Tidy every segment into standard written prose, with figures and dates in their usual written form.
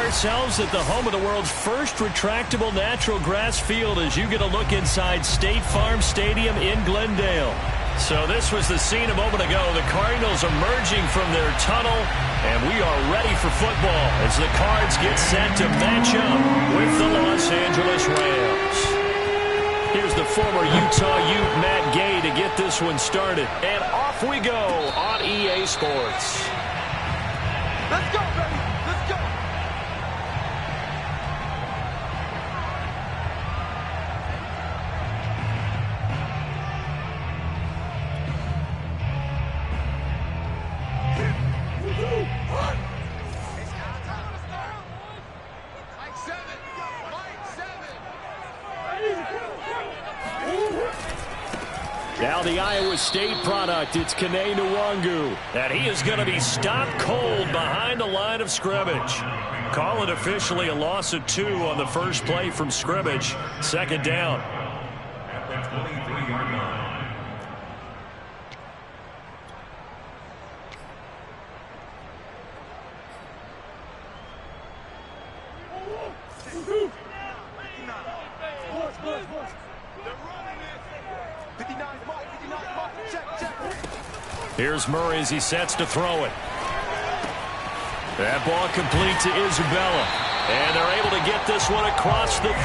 ourselves at the home of the world's first retractable natural grass field as you get a look inside State Farm Stadium in Glendale. So this was the scene a moment ago. The Cardinals emerging from their tunnel, and we are ready for football as the Cards get set to match up with the Los Angeles Rams. Here's the former Utah Ute Matt Gay to get this one started. And off we go on EA Sports. Let's go, baby. Let's go. Now the Iowa State product, it's Kene Nwangu. And he is going to be stopped cold behind the line of scrimmage. Call it officially a loss of 2 on the first play from scrimmage. Second down. At the 23-yard line. Here's Murray as he sets to throw it. That ball complete to Isabella. And they're able to get this one across the 35.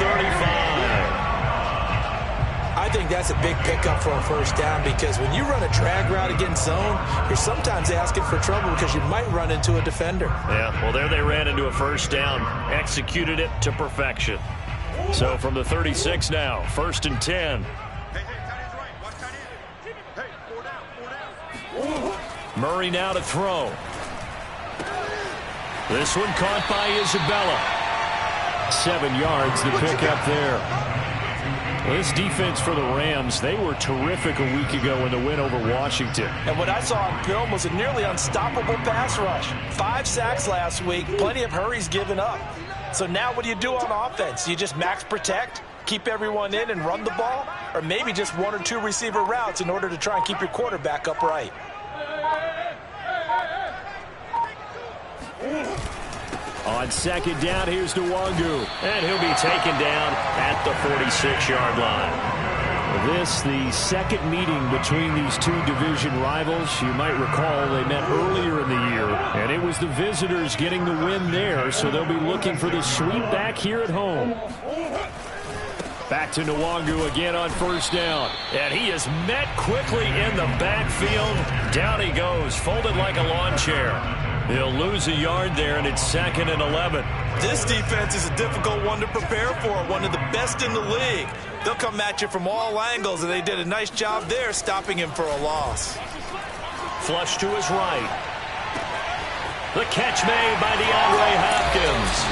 I think that's a big pickup for a first down because when you run a drag route against zone, you're sometimes asking for trouble because you might run into a defender. Yeah, well, there they ran into a first down. Executed it to perfection. So from the 36 now, 1st and 10. Murray now to throw. This one caught by Isabella. 7 yards, the pickup there. Well, this defense for the Rams, they were terrific a week ago in the win over Washington. And what I saw on film was a nearly unstoppable pass rush. 5 sacks last week, plenty of hurries given up. So now what do you do on offense? You just max protect, keep everyone in and run the ball? Or maybe just 1 or 2 receiver routes in order to try and keep your quarterback upright? On second down, here's Nwangu. And he'll be taken down at the 46-yard line. This, the second meeting between these two division rivals. You might recall they met earlier in the year, and it was the visitors getting the win there, so they'll be looking for the sweep back here at home. Back to Nwangu again on first down. And he is met quickly in the backfield. Down he goes, folded like a lawn chair. He'll lose a yard there, and it's 2nd and 11. This defense is a difficult one to prepare for, one of the best in the league. They'll come at you from all angles, and they did a nice job there stopping him for a loss. Flush to his right. The catch made by DeAndre Hopkins.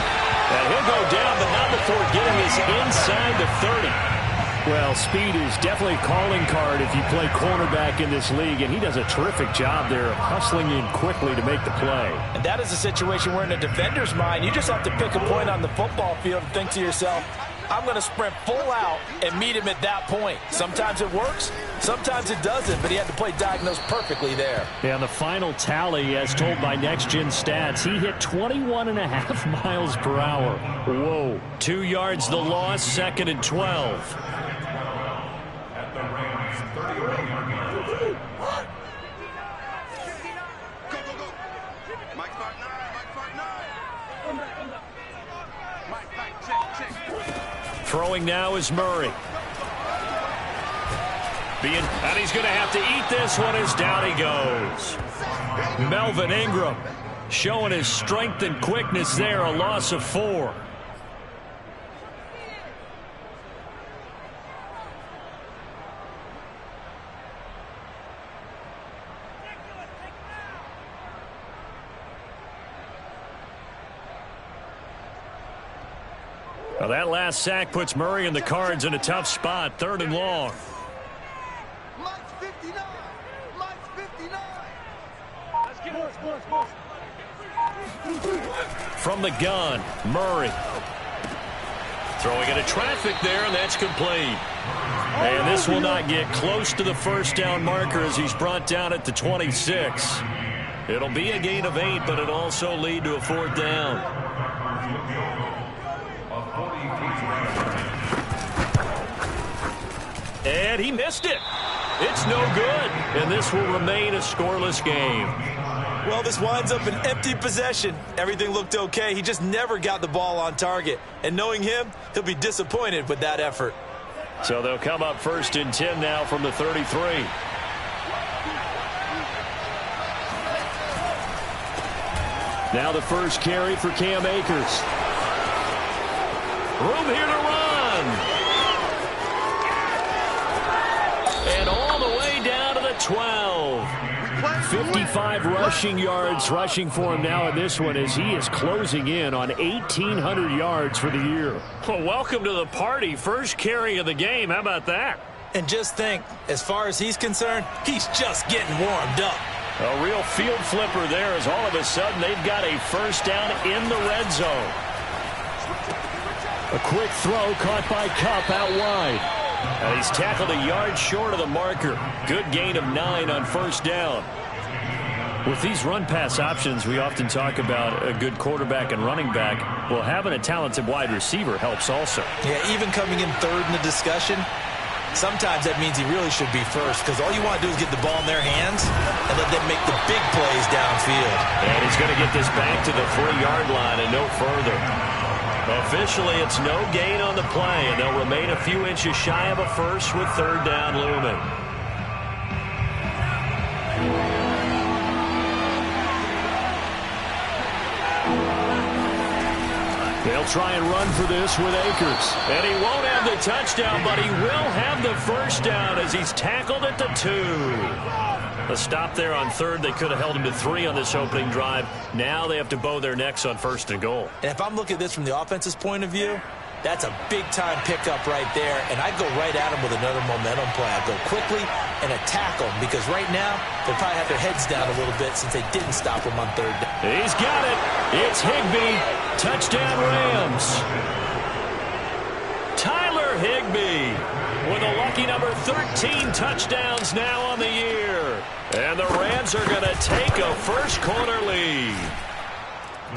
And he'll go down, but not before getting us inside the 30. Well, speed is definitely a calling card if you play cornerback in this league, and he does a terrific job there of hustling in quickly to make the play. And that is a situation where in a defender's mind, you just have to pick a point on the football field and think to yourself, I'm going to sprint full out and meet him at that point. Sometimes it works, sometimes it doesn't, but he had to play diagnosed perfectly there. Yeah, the final tally, as told by Next Gen Stats, he hit 21.5 miles per hour. Whoa. 2 yards the loss, 2nd and 12. At the Rams, 31-yard line. Go, go, go. Mike 5'9", Mike 5'9". Mike, check. Throwing now is Murray. And he's going to have to eat this one as down he goes. Melvin Ingram showing his strength and quickness there, a loss of 4. Well, that last sack puts Murray and the Cards in a tough spot, 3rd and long. Mike's 59. Mike's 59. Let's get From the gun, Murray. Throwing into traffic there, and that's complete. And this will not get close to the first down marker as he's brought down at the 26. It'll be a gain of 8, but it'll also lead to a 4th down. And he missed it. It's no good, and this will remain a scoreless game. Well, this winds up an empty possession. Everything looked okay. He just never got the ball on target. And knowing him, he'll be disappointed with that effort. So they'll come up 1st and 10 now from the 33. Now the first carry for Cam Akers. Room here to run. And all the way down to the 12. 55 rushing yards rushing for him now in this one as he is closing in on 1,800 yards for the year. Well, welcome to the party. First carry of the game. How about that? And just think, as far as he's concerned, he's just getting warmed up. A real field flipper there as all of a sudden they've got a first down in the red zone. A quick throw caught by Kupp out wide. And he's tackled a yard short of the marker. Good gain of 9 on first down. With these run-pass options, we often talk about a good quarterback and running back. Well, having a talented wide receiver helps also. Yeah, even coming in third in the discussion, sometimes that means he really should be first because all you want to do is get the ball in their hands and let them make the big plays downfield. And he's going to get this back to the 3-yard line and no further. Officially, it's no gain on the play, and they'll remain a few inches shy of a first with 3rd down looming. They'll try and run for this with Akers. And he won't have the touchdown, but he will have the first down as he's tackled at the 2. A stop there on 3rd. They could have held him to 3 on this opening drive. Now they have to bow their necks on 1st and goal. And if I'm looking at this from the offense's point of view, that's a big-time pickup right there. And I'd go right at him with another momentum play. I'd go quickly and attack him because right now they probably have their heads down a little bit since they didn't stop him on 3rd down. He's got it. It's Higbee. Touchdown Rams. Tyler Higbee with a lucky number 13 touchdowns now on the year. And the Rams are going to take a first-quarter lead.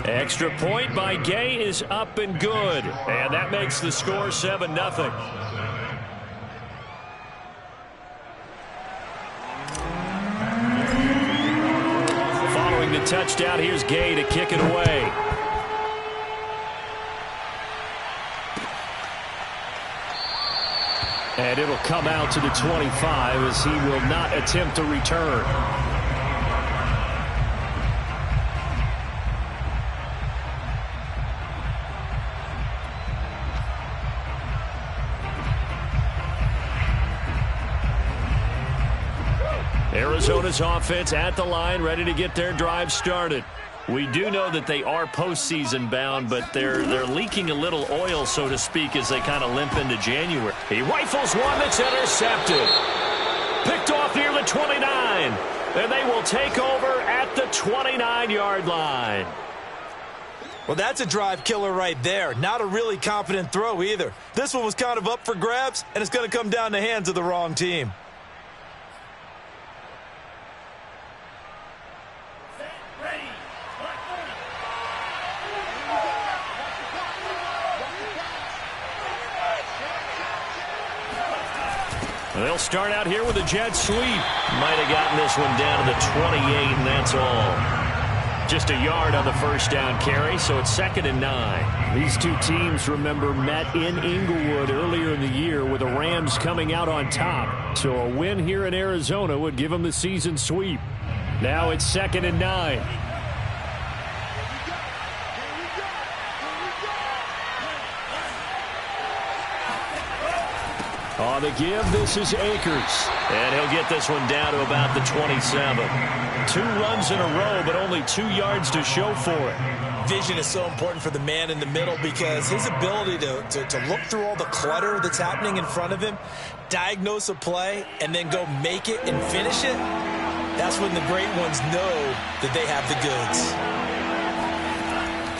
Extra point by Gay is up and good. And that makes the score 7-0. Following the touchdown, here's Gay to kick it away. And it'll come out to the 25 as he will not attempt to return. Arizona's offense at the line, ready to get their drive started. We do know that they are postseason bound, but they're leaking a little oil, so to speak, as they kind of limp into January. He rifles one that's intercepted. Picked off near the 29. And they will take over at the 29-yard line. Well, that's a drive killer right there. Not a really confident throw either. This one was kind of up for grabs, and it's going to come down the hands of the wrong team. They'll start out here with a jet sweep. Might have gotten this one down to the 28, and that's all. Just a yard on the first down carry, so it's 2nd and 9. These two teams, remember, met in Inglewood earlier in the year with the Rams coming out on top. So a win here in Arizona would give them the season sweep. Now it's 2nd and 9. On the give, this is Akers. And he'll get this one down to about the 27. 2 runs in a row, but only 2 yards to show for it. Vision is so important for the man in the middle because his ability to look through all the clutter that's happening in front of him, diagnose a play, and then go make it and finish it, that's when the great ones know that they have the goods.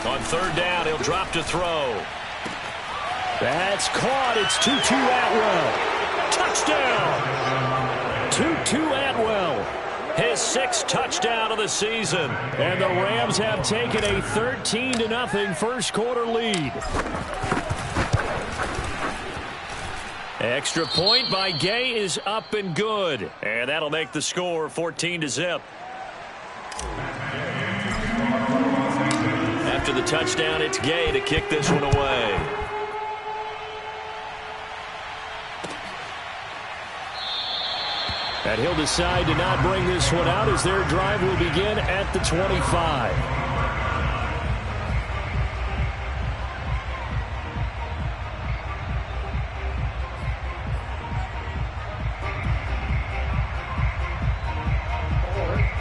On 3rd down, he'll drop to throw. That's caught. It's Tutu Atwell. Touchdown. Tutu Atwell. his 6th touchdown of the season. And the Rams have taken a 13-0 first quarter lead. Extra point by Gay is up and good. And that'll make the score 14-0. After the touchdown, it's Gay to kick this one away. And he'll decide to not bring this one out as their drive will begin at the 25.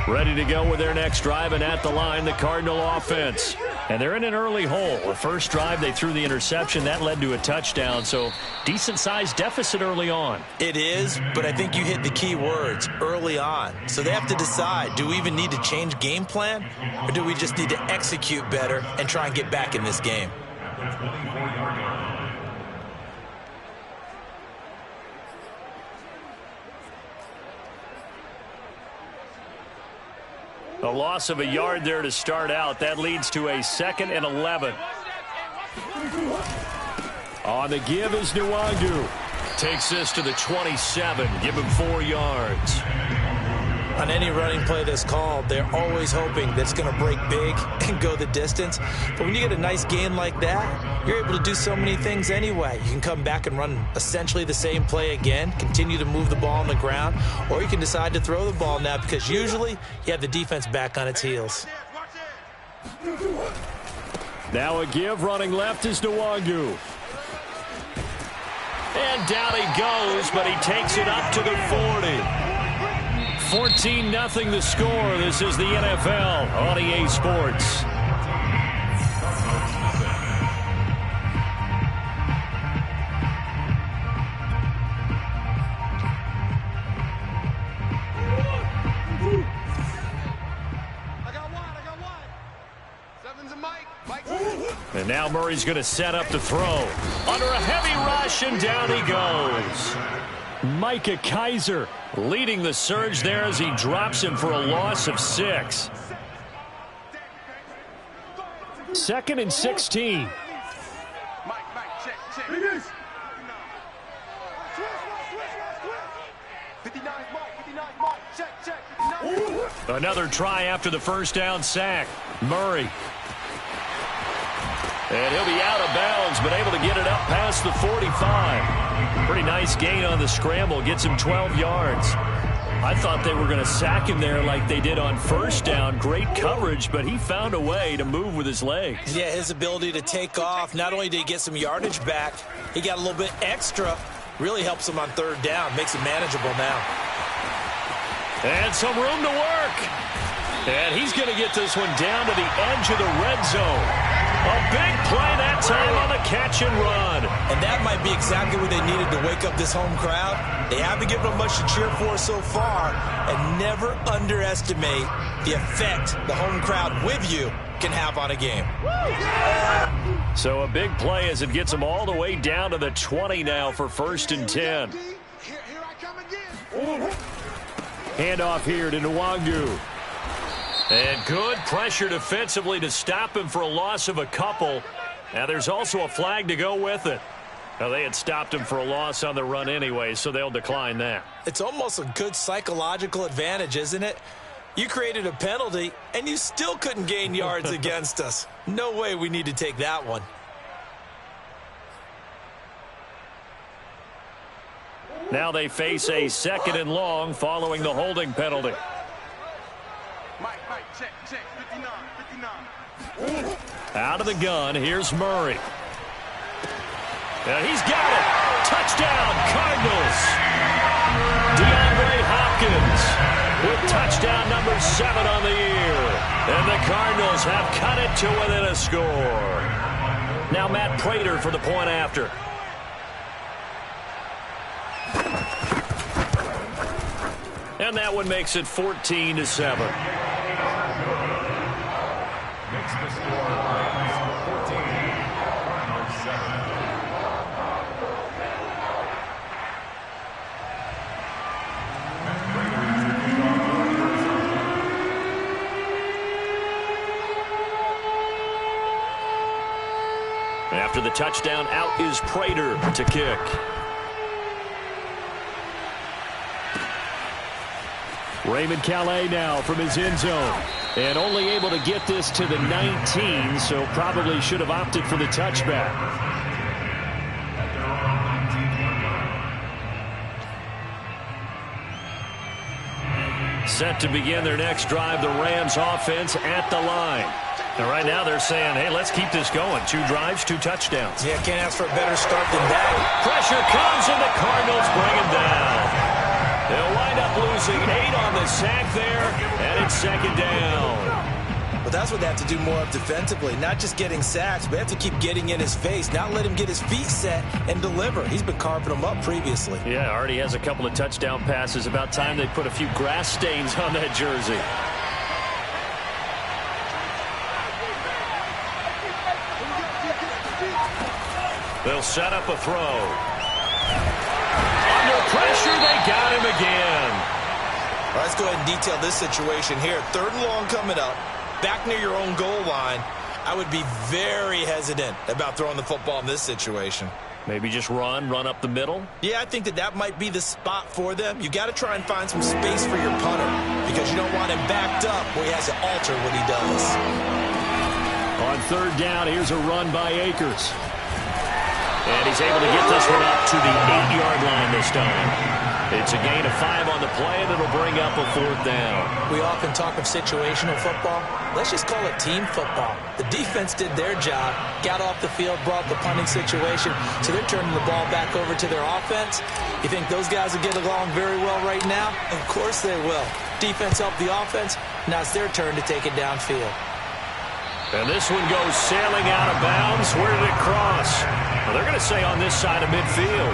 Ready to go with their next drive, and at the line, the Cardinal offense. And they're in an early hole. The first drive, they threw the interception. That led to a touchdown, so decent-sized deficit early on. It is, but I think you hit the key words, early on. So they have to decide, do we even need to change game plan, or do we just need to execute better and try and get back in this game? A loss of a yard there to start out. That leads to a 2nd and 11. On the give is Nwangu. Takes this to the 27. Give him 4 yards. On any running play that's called, they're always hoping that it's going to break big and go the distance. But when you get a nice gain like that, you're able to do so many things anyway. You can come back and run essentially the same play again, continue to move the ball on the ground, or you can decide to throw the ball now because usually you have the defense back on its heels. Now a give running left is Nwangu. And down he goes, but he takes it up to the 40. 14-0 the score. This is the NFL on EA Sports. And now Murray's going to set up to throw. Under a heavy rush, and down he goes. Micah Kiser leading the surge there as he drops him for a loss of 6. 2nd and 16. Another try after the first down sack. Murray. And he'll be out of bounds, but able to get it up past the 45. Pretty nice gain on the scramble. Gets him 12 yards. I thought they were going to sack him there like they did on first down. Great coverage, but he found a way to move with his legs. Yeah, his ability to take off. Not only did he get some yardage back, he got a little bit extra. Really helps him on 3rd down. Makes it manageable now. And some room to work. And he's going to get this one down to the edge of the red zone. A big play that time on the catch and run. And that might be exactly what they needed to wake up this home crowd. They haven't given them much to cheer for so far. And never underestimate the effect the home crowd with you can have on a game. So a big play as it gets them all the way down to the 20 now for 1st and 10. Here I come again. Handoff here to Nwangu. And good pressure defensively to stop him for a loss of a couple. Now there's also a flag to go with it. Now they had stopped him for a loss on the run anyway, so they'll decline that. It's almost a good psychological advantage, isn't it? You created a penalty, and you still couldn't gain yards against us. No way we need to take that one. Now they face a 2nd and long following the holding penalty. Mike, check, 59. Out of the gun, here's Murray. And he's got it. Touchdown, Cardinals. DeAndre Hopkins with touchdown number 7 on the year. And the Cardinals have cut it to within a score. Now Matt Prater for the point after. And that one makes it 14-7. Makes the score Rams 14, Cardinals 7. After the touchdown, out is Prater to kick. Raymond Calais now from his end zone. And only able to get this to the 19, so probably should have opted for the touchback. Set to begin their next drive, the Rams offense at the line. And right now they're saying, hey, let's keep this going. 2 drives, 2 touchdowns. Yeah, can't ask for a better start than that. Pressure comes and the Cardinals bring him down. They'll wind up losing 8 on the sack there, and it's 2nd down. But that's what they have to do more of defensively. Not just getting sacks, but they have to keep getting in his face, not let him get his feet set and deliver. He's been carving them up previously. Yeah, already has a couple of touchdown passes. About time they put a few grass stains on that jersey. They'll set up a throw. Under pressure, they got him again. All right, let's go ahead and detail this situation here. 3rd and long coming up. Back near your own goal line, I would be very hesitant about throwing the football in this situation. Maybe just run up the middle? Yeah, I think that might be the spot for them. You got to try and find some space for your punter because you don't want him backed up where he has to alter what he does. On 3rd down, here's a run by Akers. And he's able to get this one up to the 8-yard line this time. It's a gain of 5 on the play, and it'll bring up a 4th down. We often talk of situational football. Let's just call it team football. The defense did their job, got off the field, brought the punting situation, so they're turning the ball back over to their offense. You think those guys will get along very well right now? Of course they will. Defense helped the offense. Now it's their turn to take it downfield. And this one goes sailing out of bounds. Where did it cross? Well, they're going to say on this side of midfield.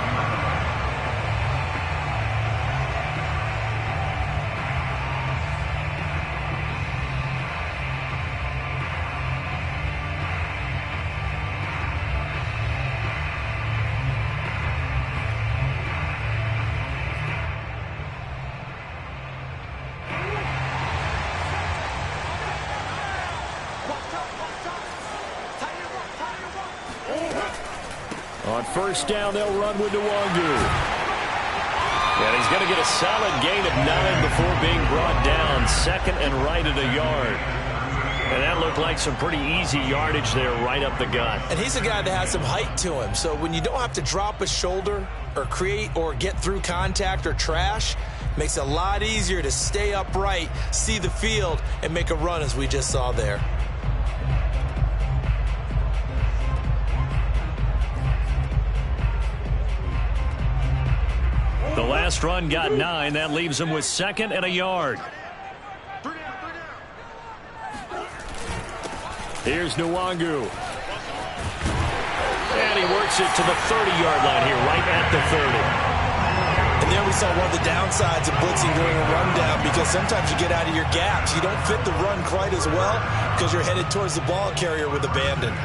On 1st down, they'll run with Nwangu. And he's going to get a solid gain of 9 before being brought down. 2nd and right at a yard. And that looked like some pretty easy yardage there right up the gut. And he's a guy that has some height to him. So when you don't have to drop a shoulder or create or get through contact or trash, makes it a lot easier to stay upright, see the field, and make a run as we just saw there. The last run got 9. That leaves him with 2nd and a yard. Here's Nwangu. And he works it to the 30-yard line here, right at the 30. And there we saw one of the downsides of blitzing during a rundown because sometimes you get out of your gaps. You don't fit the run quite as well because you're headed towards the ball carrier with abandon.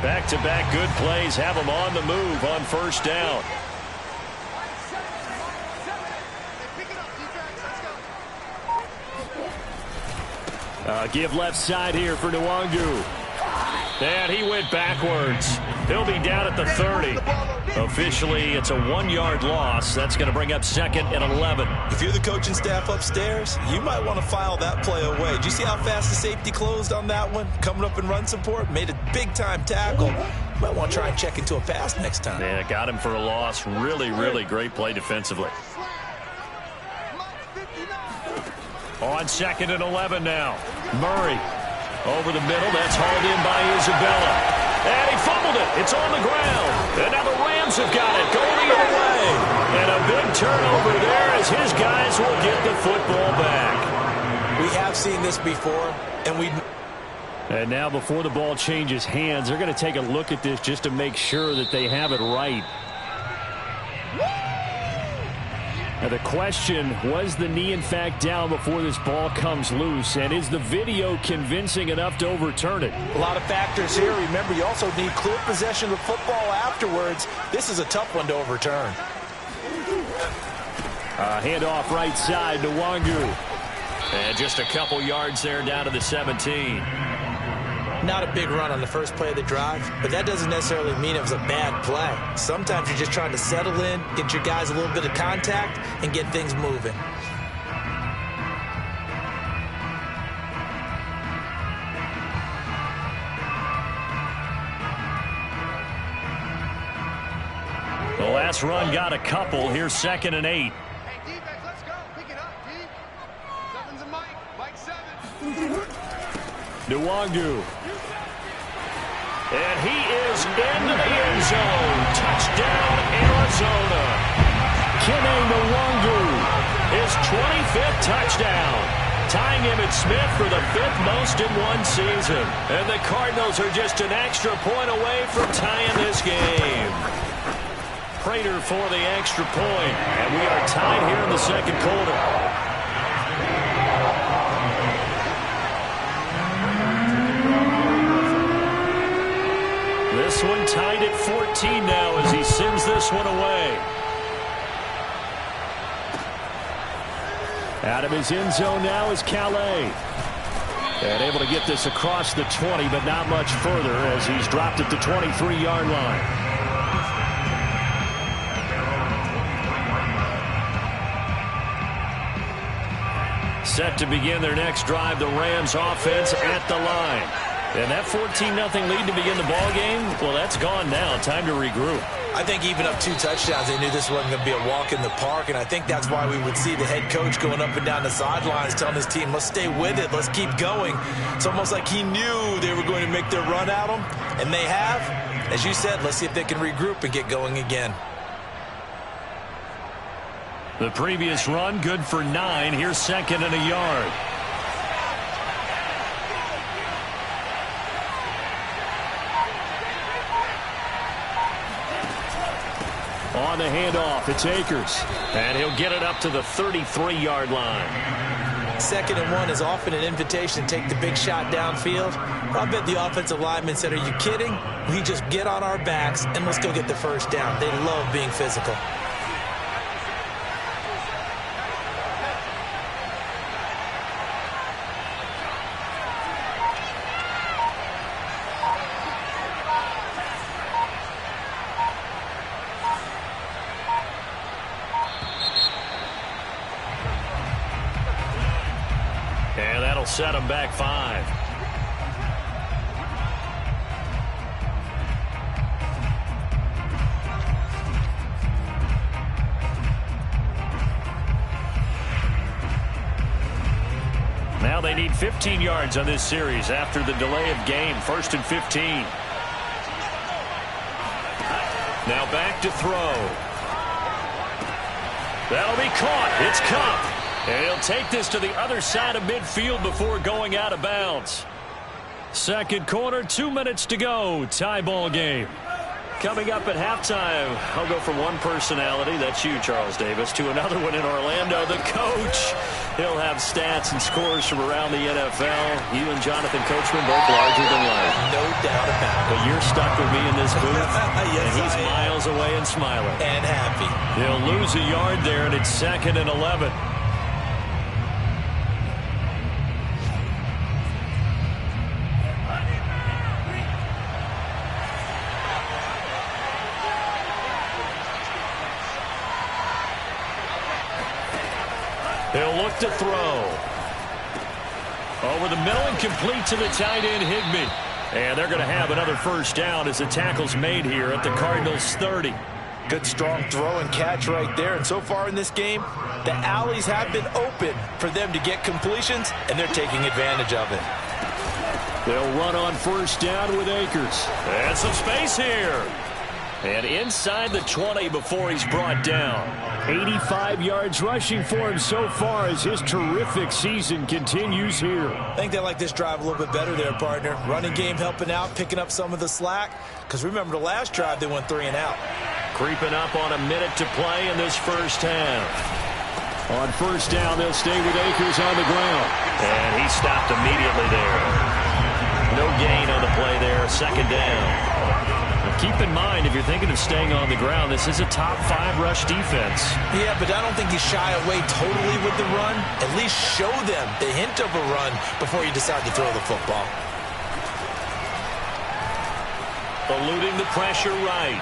Back-to-back good plays have him on the move on 1st down. Give left side here for Nwangu. And he went backwards. He'll be down at the 30. Officially, it's a 1-yard loss. That's going to bring up 2nd and 11. If you're the coaching staff upstairs, you might want to file that play away. Do you see how fast the safety closed on that one? Coming up in run support, made a big-time tackle. Might want to try and check into a pass next time. Yeah, got him for a loss. Really, really great play defensively. On 2nd and 11 now. Murray over the middle. That's hauled in by Isabella. And he fumbled it. It's on the ground. And now the Rams have got it going the other way. And a big turnover there as his guys will get the football back. We have seen this before, And now before the ball changes hands, they're going to take a look at this just to make sure that they have it right. Now the question, was the knee in fact down before this ball comes loose? And is the video convincing enough to overturn it? A lot of factors here. Remember, you also need clear possession of the football afterwards. This is a tough one to overturn. Handoff right side to Nwangu. And just a couple yards there down to the 17. not a big run on the first play of the drive, but that doesn't necessarily mean it was a bad play. Sometimes you're just trying to settle in, get your guys a little bit of contact, and get things moving. The last run got a couple. Here's 2nd and 8. Hey, defense, let's go. Pick it up, D. Seven's a Mike. Mike 7. Nwangu. And he is into the end zone. Touchdown, Arizona. Kene Nwangu, his 25th touchdown, tying Emmitt Smith for the 5th most in one season. And the Cardinals are just an extra point away from tying this game. Prater for the extra point, and we are tied here in the second quarter. This one tied at 14 now as he sends this one away. Out of his end zone now is Calais. And able to get this across the 20, but not much further as he's dropped at the 23-yard line. Set to begin their next drive, the Rams offense at the line. And that 14-0 lead to begin the ball game, well, that's gone now. Time to regroup. I think even up 2 touchdowns, they knew this wasn't going to be a walk in the park, and I think that's why we would see the head coach going up and down the sidelines telling his team, let's stay with it, let's keep going. It's almost like he knew they were going to make their run at him, and they have. As you said, let's see if they can regroup and get going again. The previous run, good for 9. Here's 2nd and a yard. On the handoff, it's Akers. And he'll get it up to the 33-yard line. 2nd and 1 is often an invitation to take the big shot downfield. I bet the offensive lineman said, are you kidding? We just get on our backs and let's go get the first down. They love being physical. Set him back 5. Now they need 15 yards on this series after the delay of game. 1st and 15. Now back to throw. That'll be caught. It's Kupp. And he'll take this to the other side of midfield before going out of bounds. Second quarter, 2 minutes to go. Tie ball game. Coming up at halftime, I'll go from one personality, that's you, Charles Davis, to another one in Orlando, the coach. He'll have stats and scores from around the NFL. You and Jonathan Coachman both larger than life. No doubt about it. But you're stuck with me in this booth, yes, and he's miles away and smiling. And happy. He'll lose a yard there, and it's 2nd and 11. He'll look to throw. Over the middle and complete to the tight end, Higbee. And they're going to have another first down as the tackle's made here at the Cardinals' 30. Good strong throw and catch right there. And so far in this game, the alleys have been open for them to get completions, and they're taking advantage of it. They'll run on first down with Akers. And some space here. And inside the 20 before he's brought down. 85 yards rushing for him so far as his terrific season continues here. I think they like this drive a little bit better there, partner. Running game helping out, picking up some of the slack. Because remember, the last drive they went 3 and out. Creeping up on a minute to play in this first half. On first down, they'll stay with Akers on the ground. And he stopped immediately there. No gain on the play there, second down. Keep in mind, if you're thinking of staying on the ground, this is a top 5 rush defense. Yeah, but I don't think you shy away totally with the run. At least show them the hint of a run before you decide to throw the football. eluding the pressure right.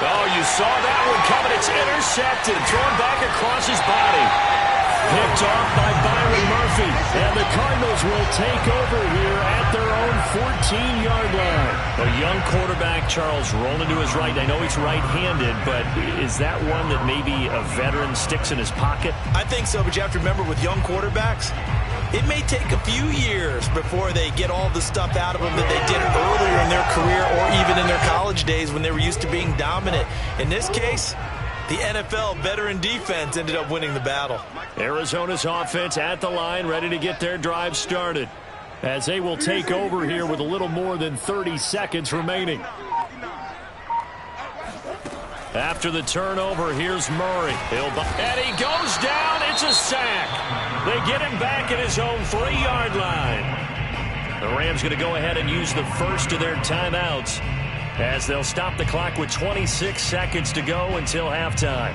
Oh, you saw that one coming. It's intercepted, thrown back across his body. Picked off by Byron Murphy. And the Cardinals will take over here at their own 14-yard line. A young quarterback, Charles, rolling to his right. I know he's right-handed, but is that one that maybe a veteran sticks in his pocket? I think so, but you have to remember with young quarterbacks, it may take a few years before they get all the stuff out of them that they did earlier in their career or even in their college days when they were used to being dominant. In this case, the NFL veteran defense ended up winning the battle. Arizona's offense at the line, ready to get their drive started, as they will take over here with a little more than 30 seconds remaining. After the turnover, here's Murray. And he goes down. It's a sack. They get him back at his own 3-yard line. The Rams going to go ahead and use the first of their timeouts as they'll stop the clock with 26 seconds to go until halftime.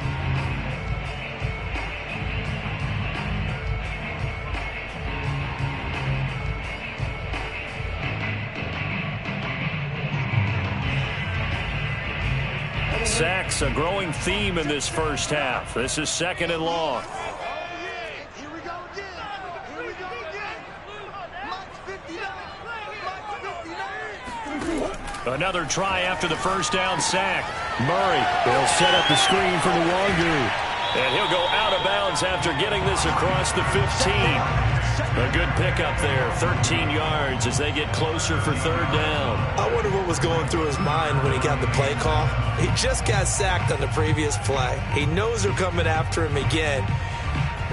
Sacks, a growing theme in this first half. This is 2nd and long. Here we go again. Here we go again. Mike's 59. Another try after the first down sack. Murray will set up the screen for Nwangwu. And he'll go out of bounds after getting this across the 15. A good pickup there, 13 yards as they get closer for 3rd down. I wonder what was going through his mind when he got the play call. He just got sacked on the previous play. He knows they're coming after him again.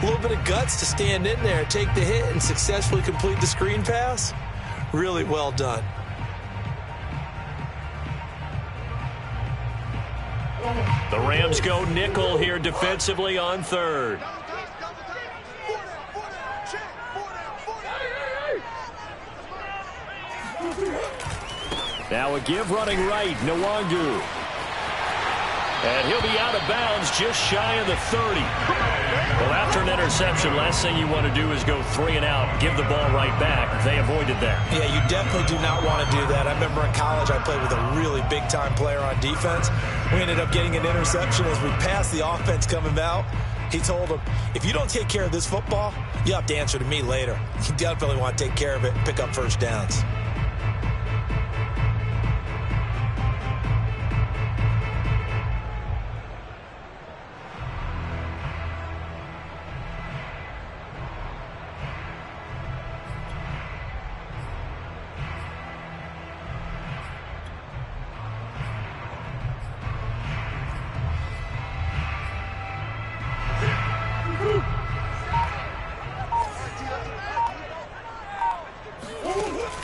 A little bit of guts to stand in there, take the hit, and successfully complete the screen pass. Really well done. The Rams go nickel here defensively on 3rd. Now a give running right, Nwangwu. And he'll be out of bounds just shy of the 30. Well, after an interception, last thing you want to do is go 3 and out, give the ball right back. They avoided that. Yeah, you definitely do not want to do that. I remember in college I played with a really big-time player on defense. We ended up getting an interception as we passed the offense coming out. He told him, if you don't take care of this football, you have to answer to me later. You definitely want to take care of it and pick up first downs.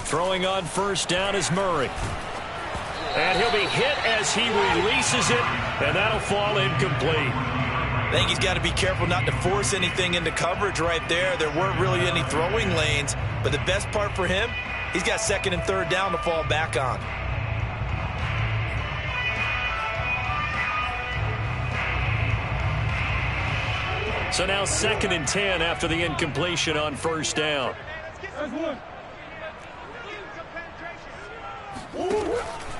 Throwing on first down is Murray. And he'll be hit as he releases it, and that'll fall incomplete. I think he's got to be careful not to force anything into coverage right there. There weren't really any throwing lanes, but the best part for him, he's got 2nd and 3rd down to fall back on. So now 2nd and 10 after the incompletion on first down.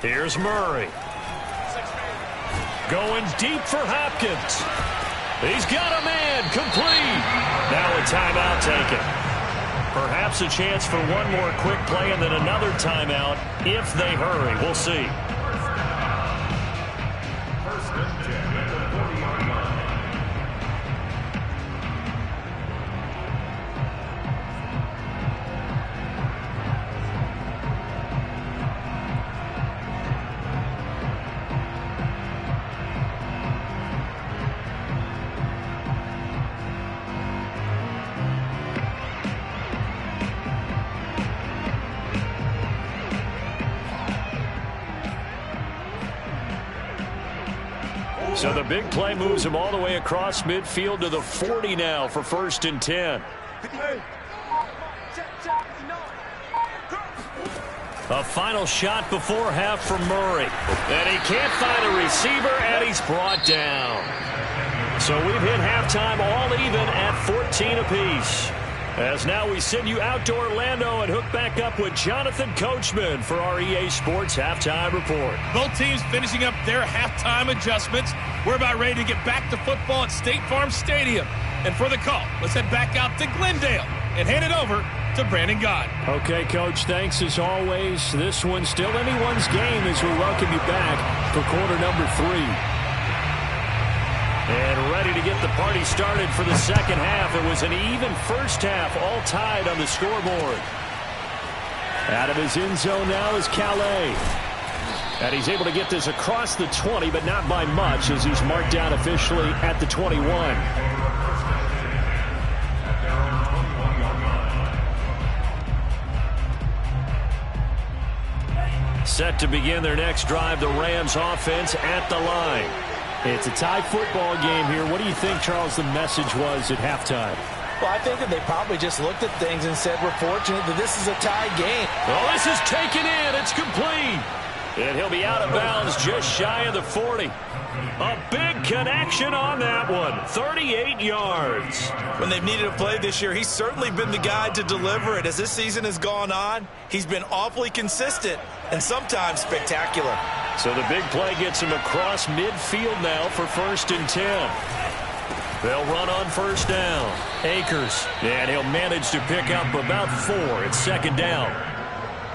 Here's Murray. Going deep for Hopkins. He's got a man complete. Now a timeout taken. Perhaps a chance for one more quick play and then another timeout if they hurry. We'll see. First and 10 at the 40-yard line. So the big play moves him all the way across midfield to the 40 now for 1st and 10. A final shot before half from Murray. And he can't find a receiver, and he's brought down. So we've hit halftime all even at 14 apiece. As now we send you out to Orlando and hook back up with Jonathan Coachman for our EA Sports Halftime Report. Both teams finishing up their halftime adjustments. We're about ready to get back to football at State Farm Stadium. And for the call, let's head back out to Glendale and hand it over to Brandon Gaudin. Okay, Coach, thanks as always. This one's still anyone's game as we welcome you back for quarter number 3. And ready to get the party started for the second half. It was an even first half, all tied on the scoreboard. Out of his end zone now is Calais. And he's able to get this across the 20, but not by much as he's marked down officially at the 21. Set to begin their next drive, the Rams offense at the line. It's a tie football game here. What do you think, Charles, the message was at halftime? Well, I think that they probably just looked at things and said, we're fortunate that this is a tie game. Oh, this is taken in. It's complete. And he'll be out of bounds just shy of the 40. A big connection on that one. 38 yards. When they've needed a play this year, he's certainly been the guy to deliver it. As this season has gone on, he's been awfully consistent and sometimes spectacular. So the big play gets him across midfield now for 1st and 10. They'll run on 1st down. Akers. And he'll manage to pick up about 4. It's 2nd down.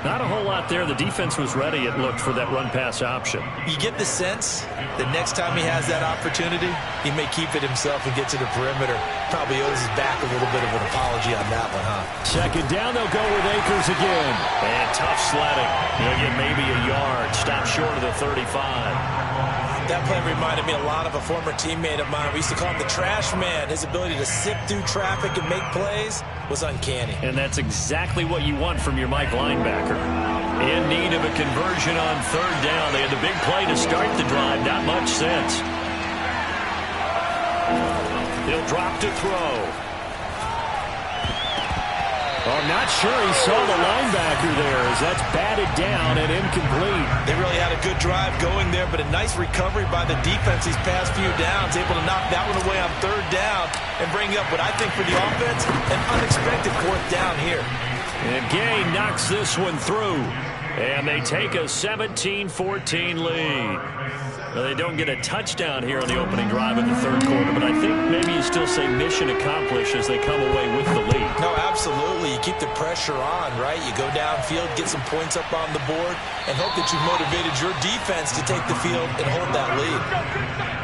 Not a whole lot there. The defense was ready, it looked, for that run-pass option. You get the sense that next time he has that opportunity, he may keep it himself and get to the perimeter. Probably owes his back a little bit of an apology on that one, huh? 2nd down, they'll go with Akers again. And tough sledding. He'll get maybe a yard. Stop short of the 35. That play reminded me a lot of a former teammate of mine. We used to call him the trash man. His ability to sift through traffic and make plays was uncanny. And that's exactly what you want from your Mike linebacker. In need of a conversion on 3rd down. They had the big play to start the drive. Not much sense. He'll drop to throw. I'm not sure he saw the linebacker there as that's batted down and incomplete. They really had a good drive going there, but a nice recovery by the defense these past few downs, able to knock that one away on 3rd down and bring up what I think for the offense, an unexpected 4th down here. And Gay knocks this one through, and they take a 17-14 lead. Well, they don't get a touchdown here on the opening drive in the 3rd quarter, but I think maybe you still say mission accomplished as they come away with the lead. No, absolutely. You keep the pressure on, right? You go downfield, get some points up on the board, and hope that you motivated your defense to take the field and hold that lead.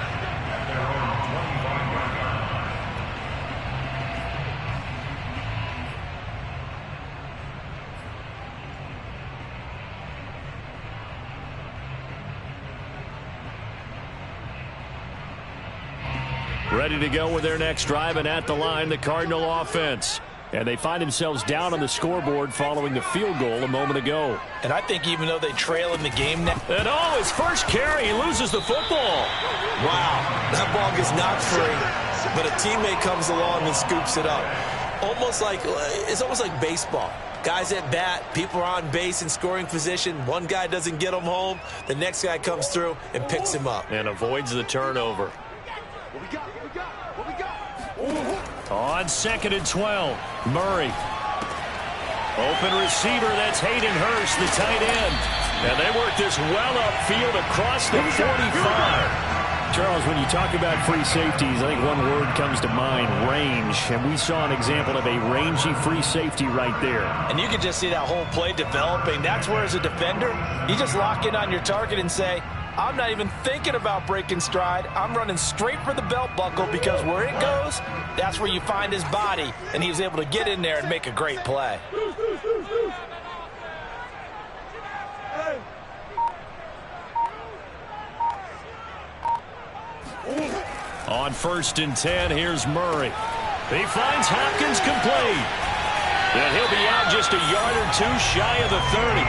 Ready to go with their next drive, and at the line, the Cardinal offense. And they find themselves down on the scoreboard following the field goal a moment ago. And I think even though they trail in the game now. And oh, his first carry, he loses the football. Wow, that ball gets knocked free, but a teammate comes along and scoops it up. It's almost like baseball. Guys at bat, people are on base in scoring position. One guy doesn't get him home. The next guy comes through and picks him up. And avoids the turnover. On 2nd and 12, Murray. Open receiver, that's Hayden Hurst, the tight end. And they work this well upfield across the 45. Charles, when you talk about free safeties, I think one word comes to mind, range. And we saw an example of a rangy free safety right there. And you can just see that whole play developing. That's where, as a defender, you just lock in on your target and say, I'm not even thinking about breaking stride. I'm running straight for the belt buckle because where it goes, that's where you find his body. And he was able to get in there and make a great play. On 1st and 10, here's Murray. He finds Hopkins complete. And he'll be out just a yard or 2 shy of the 30.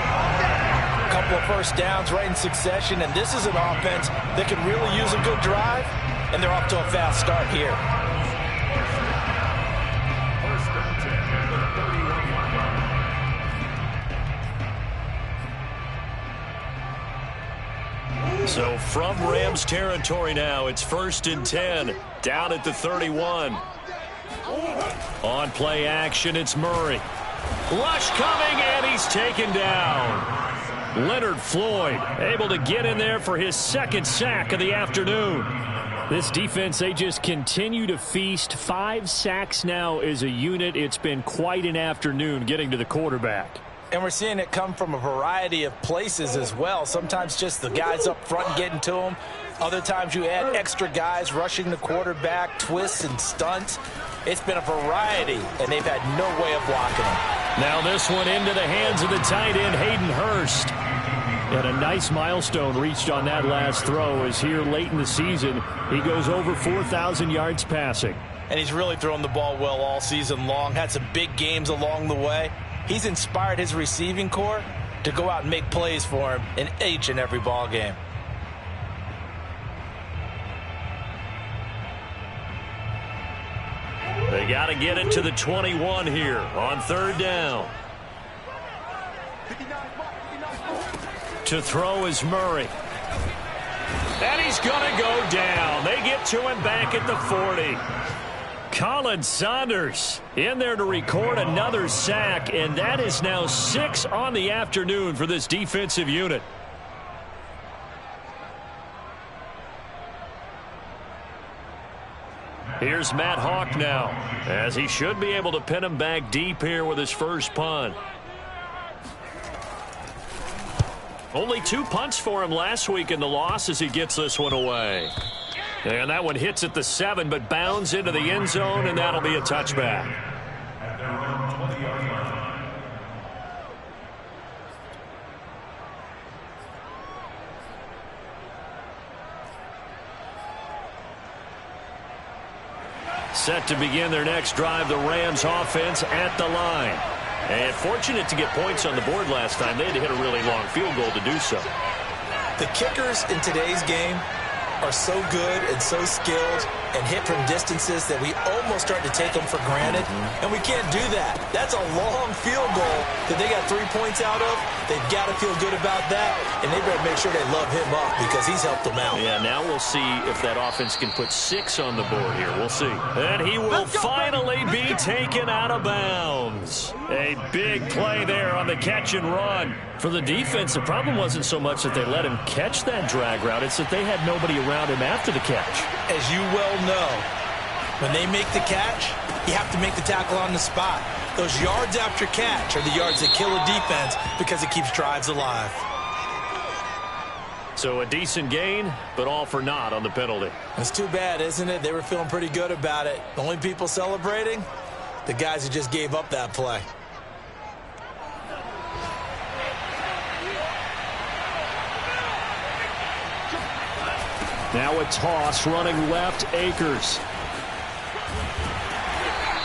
Couple of first downs right in succession, and this is an offense that can really use a good drive, and they're off to a fast start here. 1st and 10. So from Rams territory now, it's 1st and 10, down at the 31. On play action, it's Murray. Rush coming, and he's taken down. Leonard Floyd able to get in there for his second sack of the afternoon. This defense, they just continue to feast. 5 sacks now as a unit. It's been quite an afternoon getting to the quarterback. And we're seeing it come from a variety of places as well. Sometimes just the guys up front getting to him. Other times you add extra guys rushing the quarterback, twists and stunts. It's been a variety, and they've had no way of blocking him. Now this one into the hands of the tight end, Hayden Hurst. And a nice milestone reached on that last throw as here late in the season, he goes over 4,000 yards passing. And he's really thrown the ball well all season long, had some big games along the way. He's inspired his receiving corps to go out and make plays for him in each and every ball game. They got to get it to the 21 here on 3rd down. To throw is Murray. And he's going to go down. They get to him back at the 40. Colin Saunders in there to record another sack, and that is now 6 on the afternoon for this defensive unit. Here's Matt Hawk now, as he should be able to pin him back deep here with his first punt. Only 2 punts for him last week in the loss as he gets this one away. And that one hits at the 7, but bounds into the end zone, and that'll be a touchback. Set to begin their next drive, the Rams offense at the line. And fortunate to get points on the board last time. They had to hit a really long field goal to do so. The kickers in today's game are so good and so skilled and hit from distances that we almost start to take them for granted. And we can't do that. That's a long field goal that they got 3 points out of. They've got to feel good about that, and they better make sure they love him up because he's helped them out. Yeah, now we'll see if that offense can put 6 on the board here. We'll see. And he will finally be taken out of bounds. A big play there on the catch and run. For the defense, the problem wasn't so much that they let him catch that drag route. It's that they had nobody around him after the catch. As you well know, when they make the catch, you have to make the tackle on the spot. Those yards after catch are the yards that kill a defense because it keeps drives alive. So a decent gain, but all for naught on the penalty. It's too bad, isn't it? They were feeling pretty good about it. The only people celebrating, the guys who just gave up that play. Now a toss running left, Akers.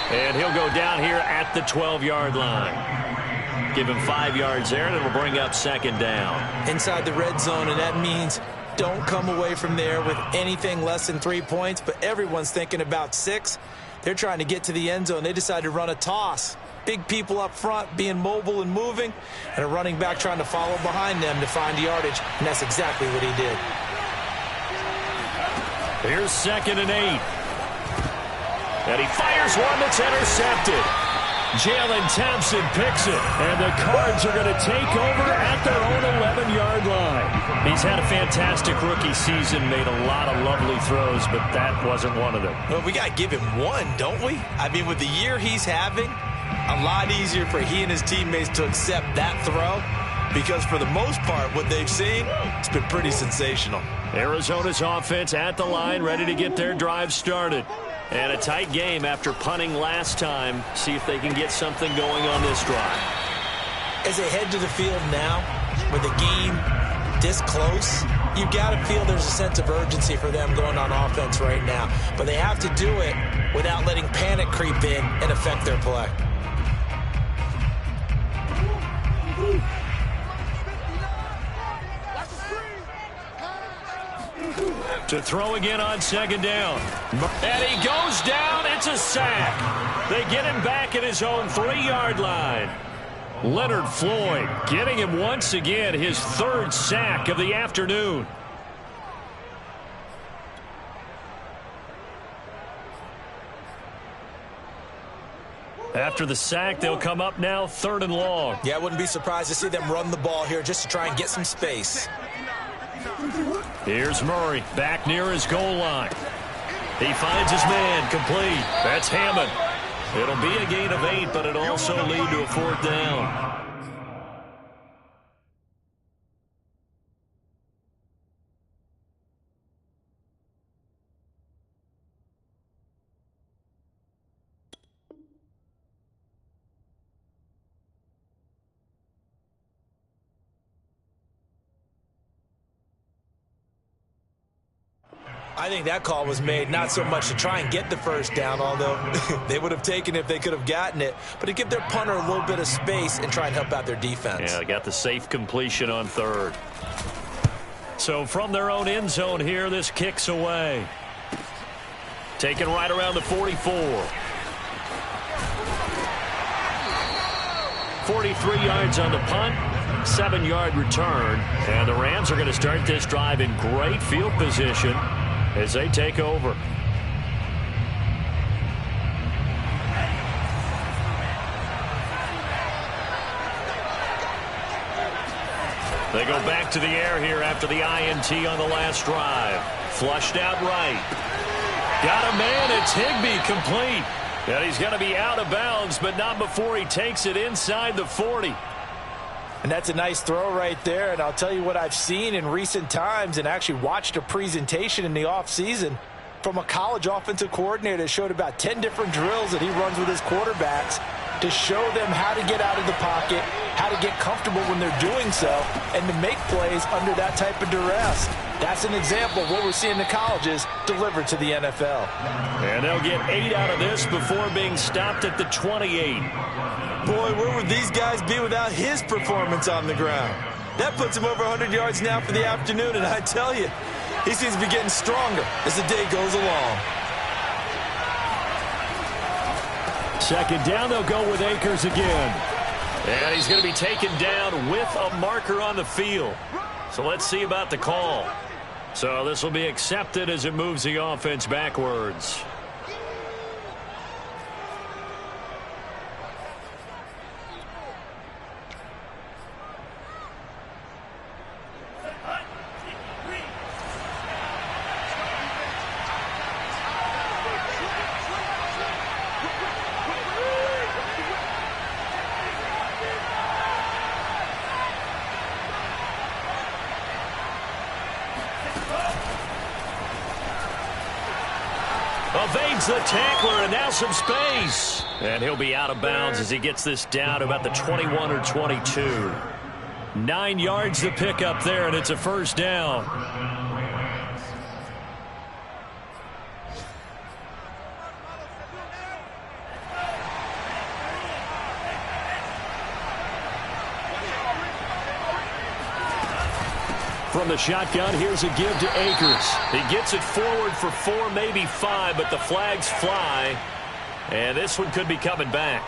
And he'll go down here at the 12-yard line. Give him 5 yards there, and it'll bring up 2nd down. Inside the red zone, and that means don't come away from there with anything less than 3 points, but everyone's thinking about 6. They're trying to get to the end zone. They decided to run a toss. Big people up front being mobile and moving, and a running back trying to follow behind them to find yardage, and that's exactly what he did. Here's 2nd and 8. And he fires one that's intercepted. Jalen Thompson picks it, and the Cards are going to take over at their own 11-yard line. He's had a fantastic rookie season, made a lot of lovely throws, but that wasn't one of them. Well, we got to give him one, don't we? I mean, with the year he's having, a lot easier for he and his teammates to accept that throw, because for the most part, what they've seen, it's been pretty sensational. Arizona's offense at the line, ready to get their drive started. And a tight game after punting last time. See if they can get something going on this drive. As they head to the field now, with the game this close, you've got to feel there's a sense of urgency for them going on offense right now. But they have to do it without letting panic creep in and affect their play. To throw again on 2nd down. And he goes down. It's a sack. They get him back at his own 3-yard line. Leonard Floyd getting him once again his 3rd sack of the afternoon. After the sack, they'll come up now 3rd and long. Yeah, I wouldn't be surprised to see them run the ball here just to try and get some space. Here's Murray back near his goal line. He finds his man, complete. That's Hammond. It'll be a gain of 8, but it'll also lead to a 4th down. I think that call was made not so much to try and get the first down, although they would have taken it if they could have gotten it, but to give their punter a little bit of space and try and help out their defense. Yeah, they got the safe completion on 3rd. So from their own end zone here, this kicks away. Taken right around the 44. 43 yards on the punt, 7-yard return. And the Rams are going to start this drive in great field position as they take over. They go back to the air here after the INT on the last drive. Flushed out right. Got a man. It's Higbee, complete. And he's going to be out of bounds, but not before he takes it inside the 40. And that's a nice throw right there. And I'll tell you what I've seen in recent times and actually watched a presentation in the offseason from a college offensive coordinator that showed about 10 different drills that he runs with his quarterbacks to show them how to get out of the pocket, how to get comfortable when they're doing so, and to make plays under that type of duress. That's an example of what we're seeing in the colleges delivered to the NFL. And they'll get 8 out of this before being stopped at the 28. Boy, where would these guys be without his performance on the ground? That puts him over 100 yards now for the afternoon, and I tell you, he seems to be getting stronger as the day goes along. 2nd down, they'll go with Akers again. And he's going to be taken down with a marker on the field. So let's see about the call. So this will be accepted as it moves the offense backwards. Evades the tackler, and now some space. And he'll be out of bounds as he gets this down to about the 21 or 22. 9 yards to pick up there, and it's a 1st down. From the shotgun, here's a give to Akers. He gets it forward for 4, maybe 5, but the flags fly. And this one could be coming back.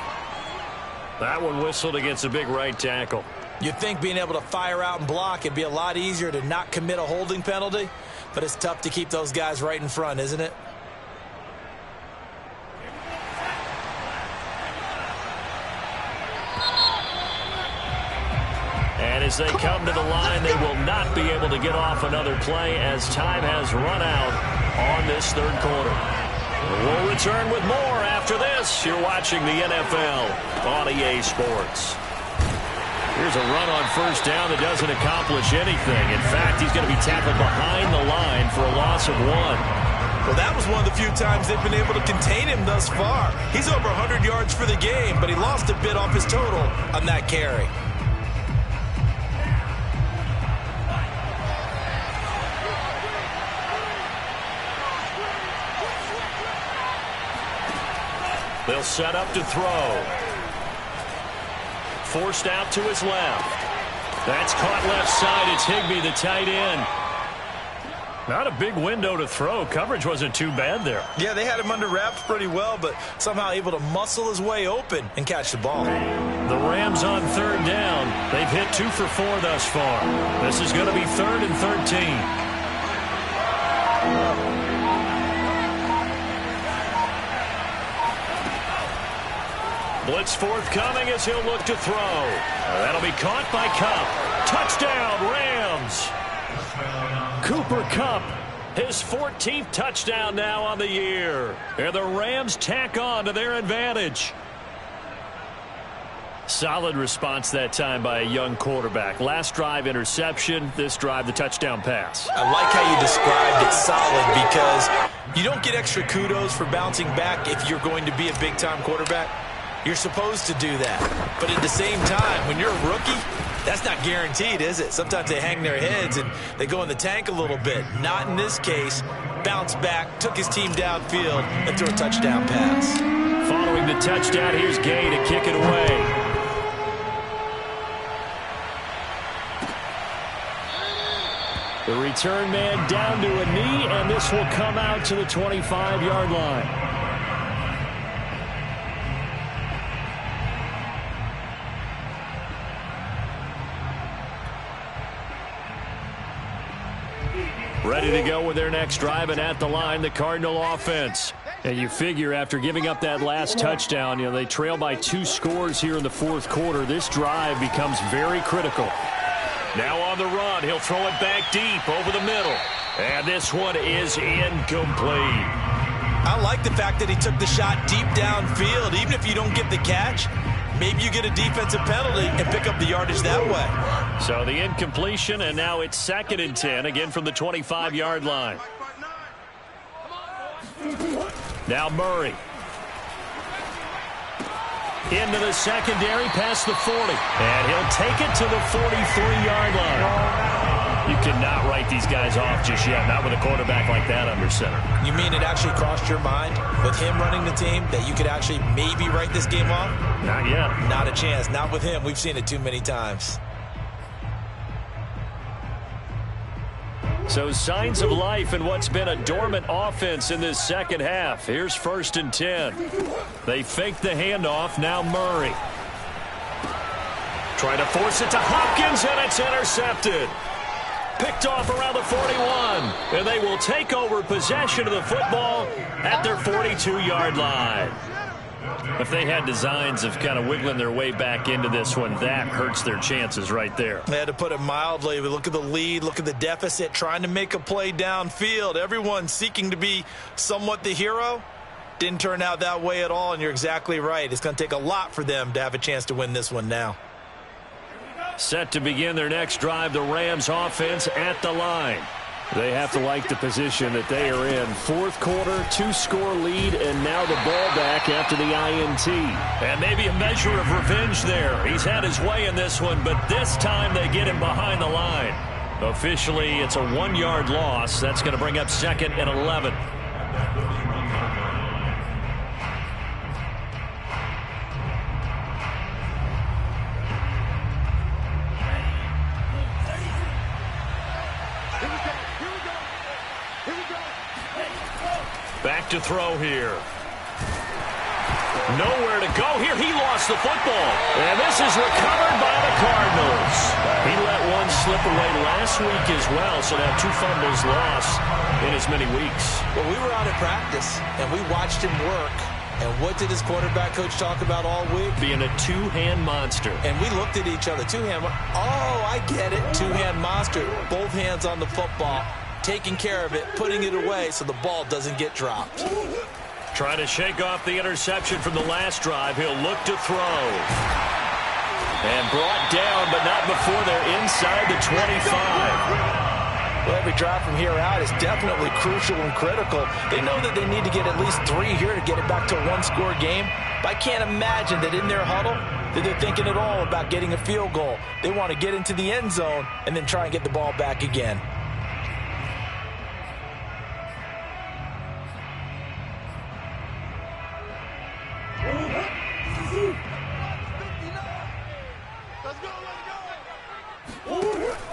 That one whistled against a big right tackle. You'd think being able to fire out and block it'd be a lot easier to not commit a holding penalty, but it's tough to keep those guys right in front, isn't it? And as they come to the line, they will not be able to get off another play as time has run out on this 3rd quarter. We'll return with more after this. You're watching the NFL on EA Sports. Here's a run on 1st down that doesn't accomplish anything. In fact, he's going to be tackled behind the line for a loss of 1. Well, that was one of the few times they've been able to contain him thus far. He's over 100 yards for the game, but he lost a bit off his total on that carry. They'll set up to throw. Forced out to his left. That's caught left side. It's Higbee, the tight end. Not a big window to throw. Coverage wasn't too bad there. Yeah, they had him under wraps pretty well, but somehow able to muscle his way open and catch the ball. The Rams on 3rd down. They've hit 2 for 4 thus far. This is going to be 3rd and 13. Blitz forthcoming as he'll look to throw. That'll be caught by Kupp. Touchdown, Rams. Cooper Kupp, his 14th touchdown now on the year. And the Rams tack on to their advantage. Solid response that time by a young quarterback. Last drive, interception. This drive, the touchdown pass. I like how you described it, solid, because you don't get extra kudos for bouncing back if you're going to be a big-time quarterback. You're supposed to do that. But at the same time, when you're a rookie, that's not guaranteed, is it? Sometimes they hang their heads and they go in the tank a little bit. Not in this case. Bounced back, took his team downfield, and threw a touchdown pass. Following the touchdown, here's Gay to kick it away. The return man down to a knee, and this will come out to the 25-yard line. Ready to go with their next drive, and at the line, the Cardinal offense. And you figure after giving up that last touchdown, they trail by 2 scores here in the fourth quarter. This drive becomes very critical. Now on the run, he'll throw it back deep over the middle. And this one is incomplete. I like the fact that he took the shot deep downfield. Even if you don't get the catch, maybe you get a defensive penalty and pick up the yardage that way. So the incompletion, and now it's 2nd and 10, again from the 25-yard line. Now Murray. Into the secondary, past the 40. And he'll take it to the 43-yard line. You cannot write these guys off just yet, not with a quarterback like that under center. You mean it actually crossed your mind with him running the team that you could actually maybe write this game off? Not yet. Not a chance. Not with him. We've seen it too many times. So signs of life in what's been a dormant offense in this second half. Here's 1st and 10. They fake the handoff. Now Murray. Trying to force it to Hopkins, and it's intercepted. Picked off around the 41. And they will take over possession of the football at their 42-yard line. If they had designs of kind of wiggling their way back into this one, that hurts their chances right there. They had to put it mildly. Look at the lead, look at the deficit, trying to make a play downfield. Everyone seeking to be somewhat the hero. Didn't turn out that way at all, and you're exactly right. It's going to take a lot for them to have a chance to win this one now. Set to begin their next drive, the Rams offense at the line. They have to like the position that they are in. Fourth quarter, 2-score lead, and now the ball back after the INT. And maybe a measure of revenge there. He's had his way in this one, but this time they get him behind the line. Officially, it's a 1-yard loss. That's going to bring up 2nd and 11. Back to throw here. Nowhere to go here. He lost the football. And this is recovered by the Cardinals. He let one slip away last week as well, so now 2 fumbles lost in as many weeks. Well, we were out at practice, and we watched him work. And what did his quarterback coach talk about all week? Being a 2-hand monster. And we looked at each other. 2-hand. Oh, I get it. 2-hand monster. Both hands on the football. Taking care of it, putting it away so the ball doesn't get dropped. Trying to shake off the interception from the last drive. He'll look to throw. And brought down, but not before they're inside the 25. Well, every drive from here out is definitely crucial and critical. They know that they need to get at least 3 here to get it back to a 1-score game. But I can't imagine that in their huddle that they're thinking at all about getting a field goal. They want to get into the end zone and then try and get the ball back again.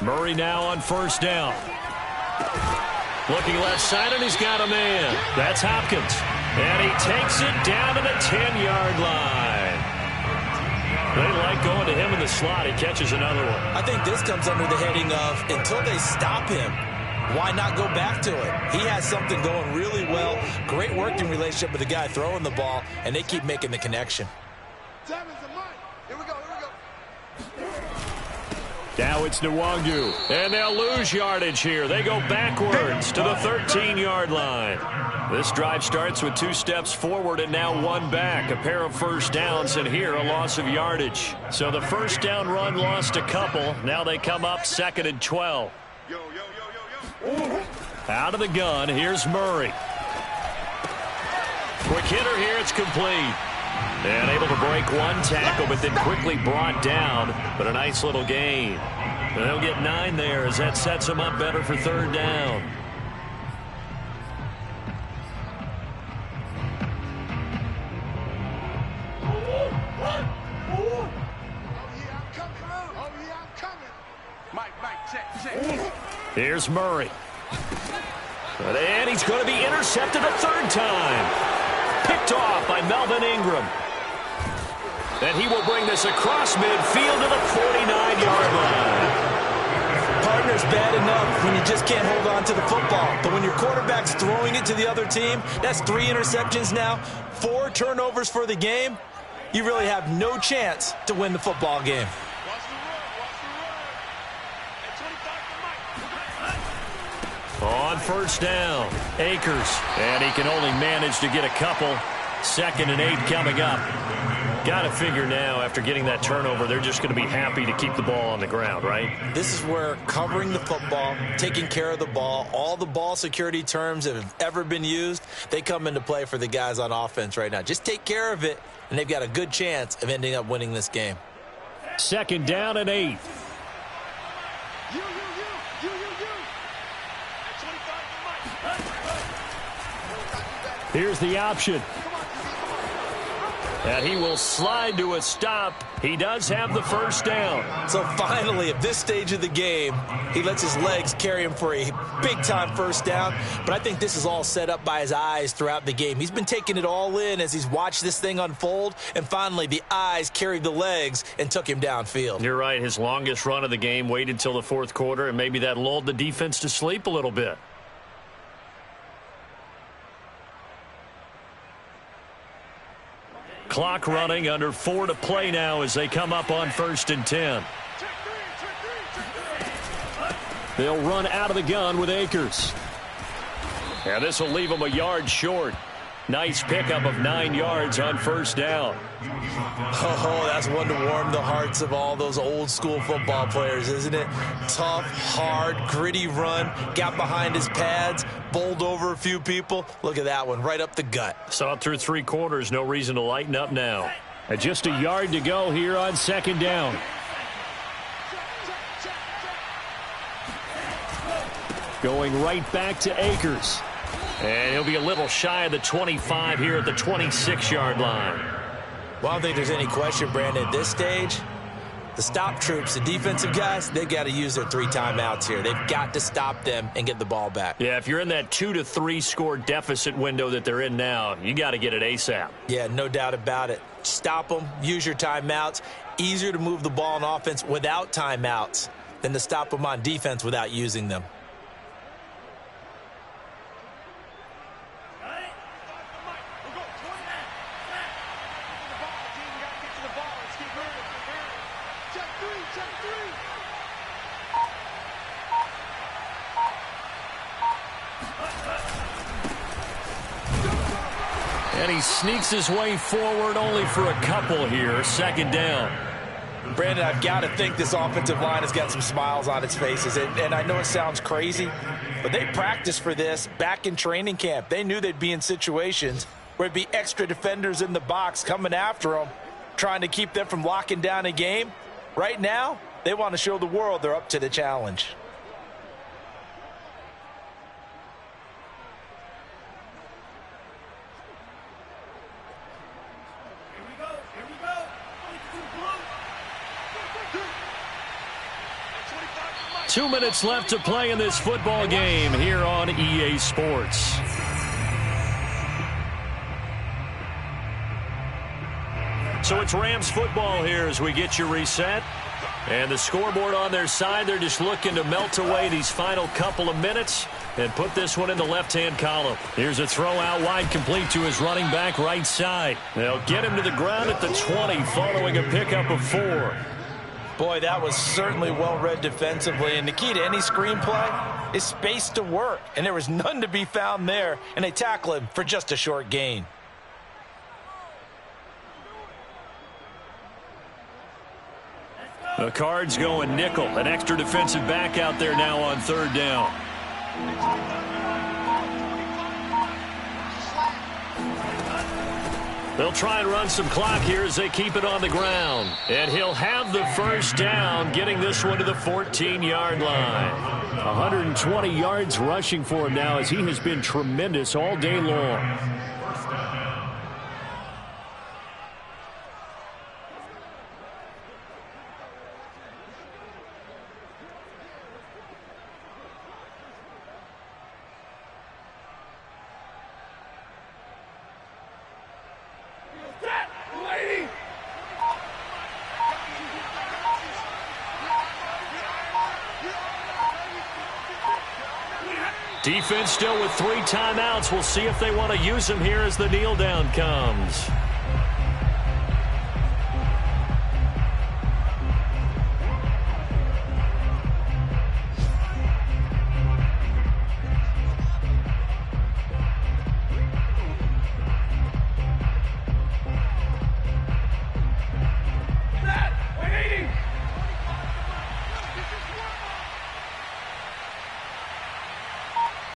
Murray now on 1st down. Looking left side, and he's got a man. That's Hopkins. And he takes it down to the 10-yard line. They like going to him in the slot. He catches another one. I think this comes under the heading of until they stop him, why not go back to it? He has something going really well. Great working relationship with the guy throwing the ball, and they keep making the connection. Seven's a Mike. Here we go, here we go. Now it's Nwangu, and they'll lose yardage here. They go backwards to the 13-yard line. This drive starts with 2 steps forward and now 1 back. A pair of first downs, and here a loss of yardage. So the first down run lost a couple. Now they come up 2nd and 12. Yo, yo, yo, yo, yo. Out of the gun, here's Murray. Quick hitter here, it's complete. And able to break 1 tackle, but then quickly brought down. But a nice little gain. And they'll get 9 there as that sets them up better for 3rd down. Here's Murray. And he's going to be intercepted a 3rd time. Picked off by Melvin Ingram. And he will bring this across midfield to the 49-yard line. Partner's bad enough when you just can't hold on to the football. But when your quarterback's throwing it to the other team, that's 3 interceptions now, 4 turnovers for the game. You really have no chance to win the football game. On first down, Akers. And he can only manage to get a couple. 2nd and 8 coming up. Got to figure now, after getting that turnover, they're just going to be happy to keep the ball on the ground, right? This is where covering the football, taking care of the ball, all the ball security terms that have ever been used, they come into play for the guys on offense right now. Just take care of it, and they've got a good chance of ending up winning this game. 2nd down and 8. Here's the option. And he will slide to a stop. He does have the first down. So finally, at this stage of the game, he lets his legs carry him for a big-time first down. But I think this is all set up by his eyes throughout the game. He's been taking it all in as he's watched this thing unfold. And finally, the eyes carried the legs and took him downfield. You're right. His longest run of the game waited till the 4th quarter, and maybe that lulled the defense to sleep a little bit. Clock running, under 4 to play now as they come up on 1st and 10. They'll run out of the gun with Akers. And this will leave them a yard short. Nice pickup of 9 yards on first down. Oh, that's one to warm the hearts of all those old school football players, isn't it? Tough, hard, gritty run. Got behind his pads, bowled over a few people. Look at that one, right up the gut. Saw it through 3 quarters. No reason to lighten up now. And just a yard to go here on 2nd down. Going right back to Akers. And he'll be a little shy of the 25 here at the 26-yard line. Well, I don't think there's any question, Brandon, at this stage, the stop troops, the defensive guys, they've got to use their 3 timeouts here. They've got to stop them and get the ball back. Yeah, if you're in that 2 to 3 score deficit window that they're in now, you got to get it ASAP. Yeah, no doubt about it. Stop them, use your timeouts. Easier to move the ball on offense without timeouts than to stop them on defense without using them. And he sneaks his way forward only for a couple here. 2nd down. Brandon, I've got to think this offensive line has got some smiles on its faces. And I know it sounds crazy, but they practiced for this back in training camp. They knew they'd be in situations where it'd be extra defenders in the box coming after them, trying to keep them from locking down a game. Right now, they want to show the world they're up to the challenge. Two minutes left to play in this football game here on EA Sports. So it's Rams football here as we get you reset. And the scoreboard on their side, they're just looking to melt away these final couple of minutes and put this one in the left-hand column. Here's a throw out wide, complete to his running back right side. They'll get him to the ground at the 20 following a pickup of 4. Boy, that was certainly well-read defensively, and the key to any screenplay is space to work, and there was none to be found there, and they tackle him for just a short gain. The Cards going nickel. An extra defensive back out there now on 3rd down. They'll try and run some clock here as they keep it on the ground. And he'll have the first down, getting this one to the 14-yard line. 120 yards rushing for him now as he has been tremendous all day long. Defense still with 3 timeouts. We'll see if they want to use them here as the kneel down comes.